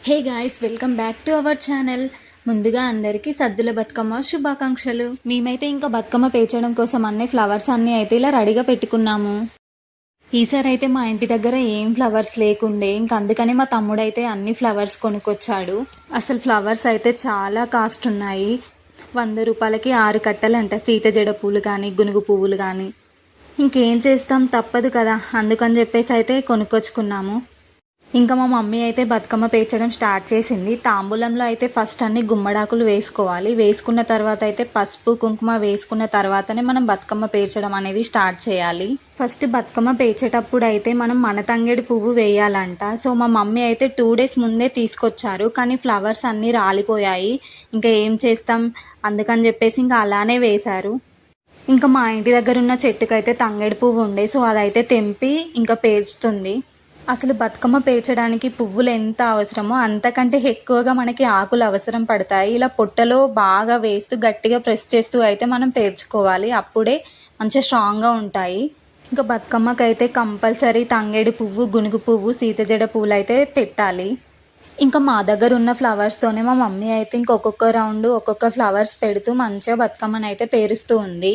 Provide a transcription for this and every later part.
Hey guys, welcome back to our channel. ముందుగా అందరికీ సద్దుల బతుకమ్మ శుభాకాంక్షలు. మేమైతే ఇంకా బతుకమ్మ పేర్చడం కోసం అన్ని ఫ్లవర్స్ అన్నీ అయితే ఇలా రెడీగా పెట్టుకున్నాము. ఈసారి అయితే మా ఇంటి దగ్గర ఏం ఫ్లవర్స్ లేకుండే, ఇంక అందుకని మా తమ్ముడైతే అన్ని ఫ్లవర్స్ కొనుక్కొచ్చాడు. అసలు ఫ్లవర్స్ అయితే చాలా కాస్ట్ ఉన్నాయి. 100 రూపాయలకి 6 కట్టలంట సీత జడ పూలు కానీ గునుగు పువ్వులు కానీ. ఇంకేం చేస్తాం, తప్పదు కదా, అందుకని చెప్పేసి అయితే కొనుక్కొచ్చుకున్నాము. ఇంకా మా మమ్మీ అయితే బతుకమ్మ పేర్చడం స్టార్ట్ చేసింది. తాంబూలంలో అయితే ఫస్ట్ అన్ని గుమ్మడాకులు వేసుకోవాలి. వేసుకున్న తర్వాత అయితే పసుపు కుంకుమ వేసుకున్న తర్వాతనే మనం బతుకమ్మ పేర్చడం అనేది స్టార్ట్ చేయాలి. ఫస్ట్ బతుకమ్మ పేర్చేటప్పుడు అయితే మనం మన తంగేడి పువ్వు వేయాలంట. సో మా మమ్మీ అయితే 2 డేస్ ముందే తీసుకొచ్చారు, కానీ ఫ్లవర్స్ అన్నీ రాలిపోయాయి. ఇంకా ఏం చేస్తాం, అందుకని చెప్పేసి ఇంకా అలానే వేశారు. ఇంకా మా ఇంటి దగ్గర ఉన్న చెట్టుకైతే తంగేడి పువ్వు ఉండే, సో అదైతే తెంపి ఇంకా పేర్చుతుంది. అసలు బతుకమ్మ పేర్చడానికి పువ్వులు ఎంత అవసరమో అంతకంటే ఎక్కువగా మనకి ఆకులు అవసరం పడతాయి. ఇలా పొట్టలో బాగా వేస్తూ గట్టిగా ప్రెస్ చేస్తూ అయితే మనం పేర్చుకోవాలి, అప్పుడే మంచిగా స్ట్రాంగ్గా ఉంటాయి. ఇంకా బతుకమ్మకి అయితే కంపల్సరీ తంగేడు పువ్వు గునుగు పువ్వు సీతజడ పువ్వులు అయితే పెట్టాలి. ఇంకా మా దగ్గర ఉన్న ఫ్లవర్స్తోనే మా మమ్మీ అయితే ఇంకొక రౌండ్ ఒక్కొక్క ఫ్లవర్స్ పెడుతూ మంచిగా బతుకమ్మని అయితే పేరుస్తూ ఉంది.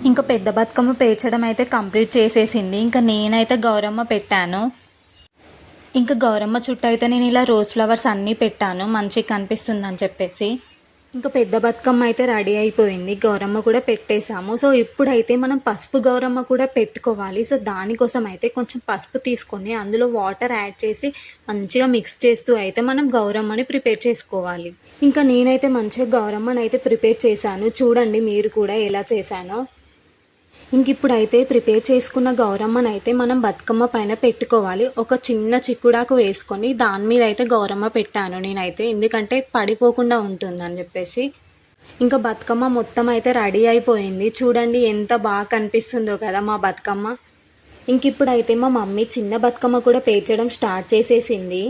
ఇంకా పెద్ద బతుకమ్మ పేర్చడం అయితే కంప్లీట్ చేసేసింది. ఇంకా నేనైతే గౌరమ్మ పెట్టాను. ఇంకా గౌరమ్మ చుట్టూ అయితే నేను ఇలా రోజ్ ఫ్లవర్స్ అన్నీ పెట్టాను, మంచిగా కనిపిస్తుంది అని చెప్పేసి. ఇంకా పెద్ద బతుకమ్మ అయితే రెడీ అయిపోయింది, గౌరమ్మ కూడా పెట్టేశాము. సో ఇప్పుడైతే మనం పసుపు గౌరమ్మ కూడా పెట్టుకోవాలి. సో దానికోసం అయితే కొంచెం పసుపు తీసుకొని అందులో వాటర్ యాడ్ చేసి మంచిగా మిక్స్ చేస్తూ అయితే మనం గౌరమ్మని ప్రిపేర్ చేసుకోవాలి. ఇంకా నేనైతే మంచిగా గౌరమ్మని అయితే ప్రిపేర్ చేశాను, చూడండి మీరు కూడా ఎలా చేశానో. ఇంక ఇప్పుడైతే ప్రిపేర్ చేసుకున్న గౌరమ్మను అయితే మనం బతుకమ్మ పైన పెట్టుకోవాలి. ఒక చిన్న చిక్కుడాకు వేసుకొని దాని మీద అయితే గౌరమ్మ పెట్టాను నేనైతే, ఎందుకంటే పడిపోకుండా ఉంటుందని చెప్పేసి. ఇంకా బతుకమ్మ మొత్తం అయితే రెడీ అయిపోయింది, చూడండి ఎంత బాగా కనిపిస్తుందో కదా మా బతుకమ్మ. ఇంక ఇప్పుడైతే మా మమ్మీ చిన్న బతుకమ్మ కూడా పేర్చడం స్టార్ట్ చేసేసింది.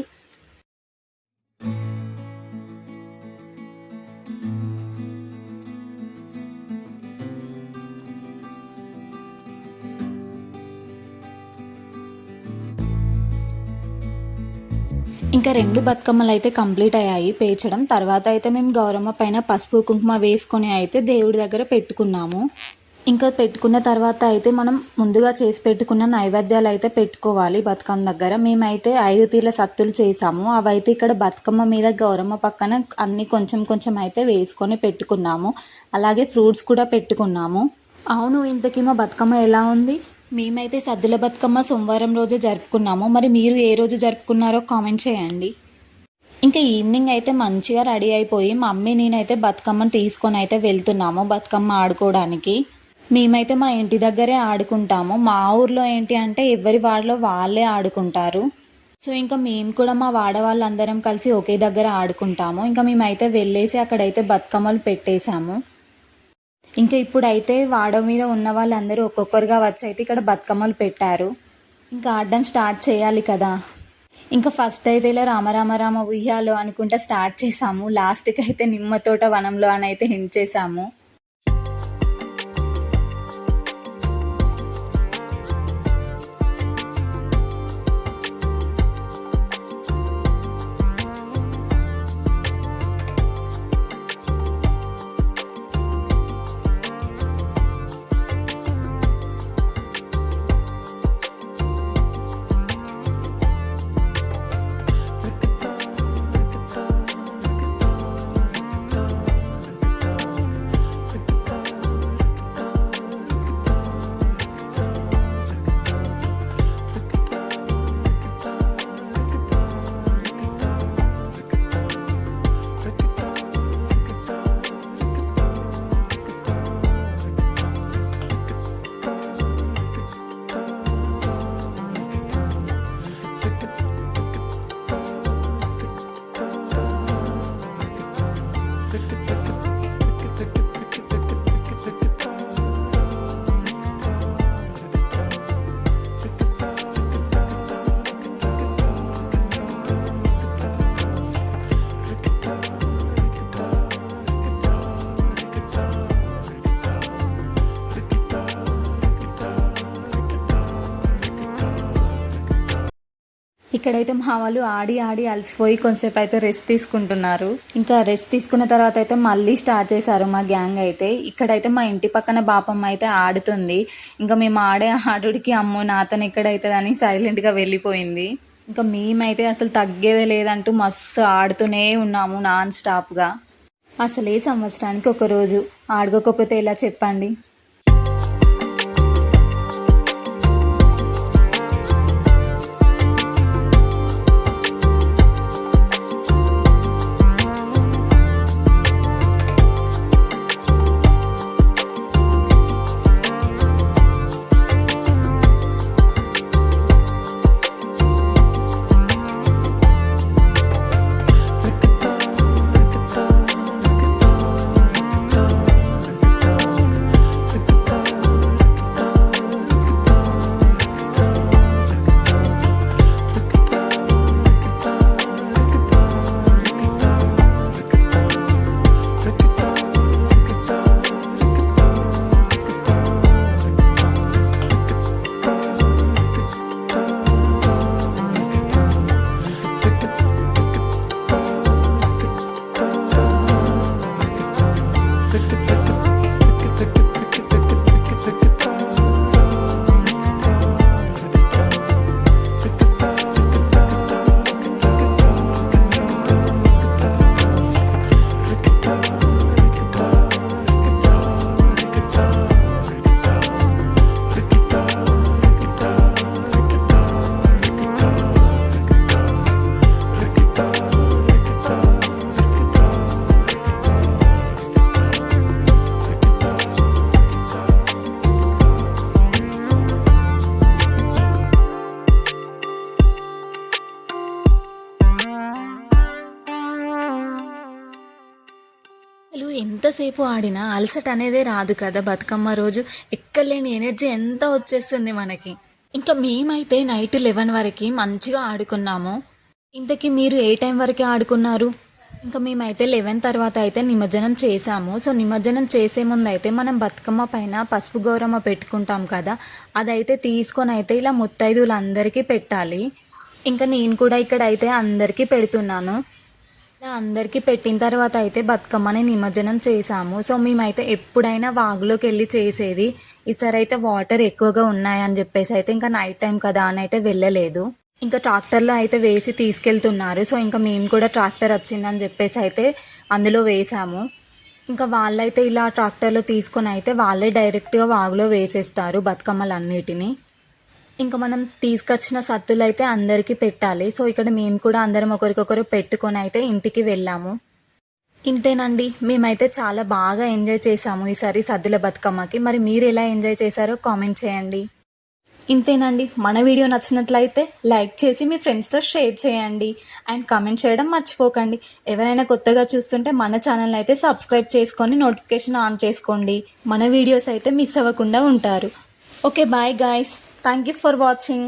ఇంకా 2 బతుకమ్మలు అయితే కంప్లీట్ అయ్యాయి పేర్చడం. తర్వాత అయితే మేము గౌరమ్మ పైన పసుపు కుంకుమ వేసుకొని అయితే దేవుడి దగ్గర పెట్టుకున్నాము. ఇంకా పెట్టుకున్న తర్వాత అయితే మనం ముందుగా చేసి పెట్టుకున్న నైవేద్యాలు అయితే పెట్టుకోవాలి బతుకమ్మ దగ్గర. మేమైతే 5 తీర్ల సత్తులు చేసాము, అవైతే ఇక్కడ బతుకమ్మ మీద గౌరమ్మ పక్కన అన్ని కొంచెం కొంచెం అయితే వేసుకొని పెట్టుకున్నాము. అలాగే ఫ్రూట్స్ కూడా పెట్టుకున్నాము. అవును, ఇంతకీ మా బతుకమ్మ ఎలా ఉంది? మేమైతే సద్దుల బతుకమ్మ సోమవారం రోజే జరుపుకున్నాము. మరి మీరు ఏ రోజు జరుపుకున్నారో కామెంట్ చేయండి. ఇంకా ఈవినింగ్ అయితే మంచిగా రెడీ అయిపోయి మమ్మీ నేనైతే బతుకమ్మను తీసుకొని అయితే వెళ్తున్నాము బతుకమ్మ ఆడుకోవడానికి. మేమైతే మా ఇంటి దగ్గరే ఆడుకుంటాము. మా ఊర్లో ఏంటి అంటే ఎవరి వాడలో వాళ్ళే ఆడుకుంటారు. సో ఇంకా మేము కూడా మా వాడ వాళ్ళందరం కలిసి ఒకే దగ్గర ఆడుకుంటాము. ఇంకా మేమైతే వెళ్ళేసి అక్కడైతే బతుకమ్మలు పెట్టేశాము. ఇంకా ఇప్పుడైతే వాడ మీద ఉన్న వాళ్ళందరూ ఒక్కొక్కరుగా వచ్చి అయితే ఇక్కడ బతుకమ్మలు పెట్టారు. ఇంకా ఆడడం స్టార్ట్ చేయాలి కదా. ఇంకా ఫస్ట్ అయితే ఇలా రామ రామ ఉయ్యాలో అనుకుంటా స్టార్ట్ చేసాము. లాస్ట్కి అయితే నిమ్మ తోట వనంలో అని అయితే హింట్ చేసాము. ఇక్కడైతే మా వాళ్ళు ఆడి ఆడి అలసిపోయి కొంచెంసేపు అయితే రెస్ట్ తీసుకుంటున్నారు. ఇంకా రెస్ట్ తీసుకున్న తర్వాత అయితే మళ్ళీ స్టార్ట్ చేశారు మా గ్యాంగ్ అయితే. ఇక్కడైతే మా ఇంటి పక్కన బాపమ్మ అయితే ఆడుతుంది. ఇంకా మేము ఆడే ఆడుడికి అమ్మో నాతను ఎక్కడైతుందని సైలెంట్గా వెళ్ళిపోయింది. ఇంకా మేమైతే అసలు తగ్గేదే లేదంటూ మస్తు ఆడుతూనే ఉన్నాము నాన్ స్టాప్గా. అసలే సంవత్సరానికి ఒకరోజు ఆడుకోకపోతే ఎలా చెప్పండి. అసలు ఎంతసేపు ఆడినా అలసట అనేదే రాదు కదా. బతుకమ్మ రోజు ఎక్కలేని ఎనర్జీ ఎంత వచ్చేస్తుంది మనకి. ఇంకా మేమైతే నైట్ 11 వరకు మంచిగా ఆడుకున్నాము. ఇంతకీ మీరు ఏ టైం వరకు ఆడుకున్నారు? ఇంకా మేమైతే 11 తర్వాత అయితే నిమజ్జనం చేసాము. సో నిమజ్జనం చేసే ముందు అయితే మనం బతుకమ్మ పైన పసుపు గౌరమ్మ పెట్టుకుంటాం కదా, అదైతే తీసుకొని అయితే ఇలా ముత్తైదువులందరికీ పెట్టాలి. ఇంకా నేను కూడా ఇక్కడ అయితే అందరికీ పెడుతున్నాను. అందరికీ పెట్టిన తర్వాత అయితే బతుకమ్మని నిమజ్జనం చేసాము. సో మేమైతే ఎప్పుడైనా వాగులోకి వెళ్ళి చేసేది. ఈసారి అయితే వాటర్ ఎక్కువగా ఉన్నాయని చెప్పేసి అయితే ఇంకా నైట్ టైం కదా అని అయితే వెళ్ళలేదు. ఇంకా ట్రాక్టర్లో అయితే వేసి తీసుకెళ్తున్నారు. సో ఇంకా మేము కూడా ట్రాక్టర్ వచ్చిందని చెప్పేసి అయితే అందులో వేసాము. ఇంకా వాళ్ళైతే ఇలా ట్రాక్టర్లో తీసుకొని అయితే వాళ్ళే డైరెక్ట్గా వాగులో వేసేస్తారు బతుకమ్మలన్నిటిని. ఇంకా మనం తీసుకొచ్చిన సత్తులు అయితే అందరికీ పెట్టాలి. సో ఇక్కడ మేము కూడా అందరం ఒకరికొకరు పెట్టుకొని అయితే ఇంటికి వెళ్ళాము. ఇంతేనండి, మేమైతే చాలా బాగా ఎంజాయ్ చేసాము ఈసారి సద్దుల బతుకమ్మకి. మరి మీరు ఎలా ఎంజాయ్ చేశారో కామెంట్ చేయండి. ఇంతేనండి, మన వీడియో నచ్చినట్లయితే లైక్ చేసి మీ ఫ్రెండ్స్తో షేర్ చేయండి అండ్ కామెంట్ చేయడం మర్చిపోకండి. ఎవరైనా కొత్తగా చూస్తుంటే మన ఛానల్ని అయితే సబ్స్క్రైబ్ చేసుకొని నోటిఫికేషన్ ఆన్ చేసుకోండి. మన వీడియోస్ అయితే మిస్ అవ్వకుండా ఉంటారు. Okay, bye guys. Thank you for watching.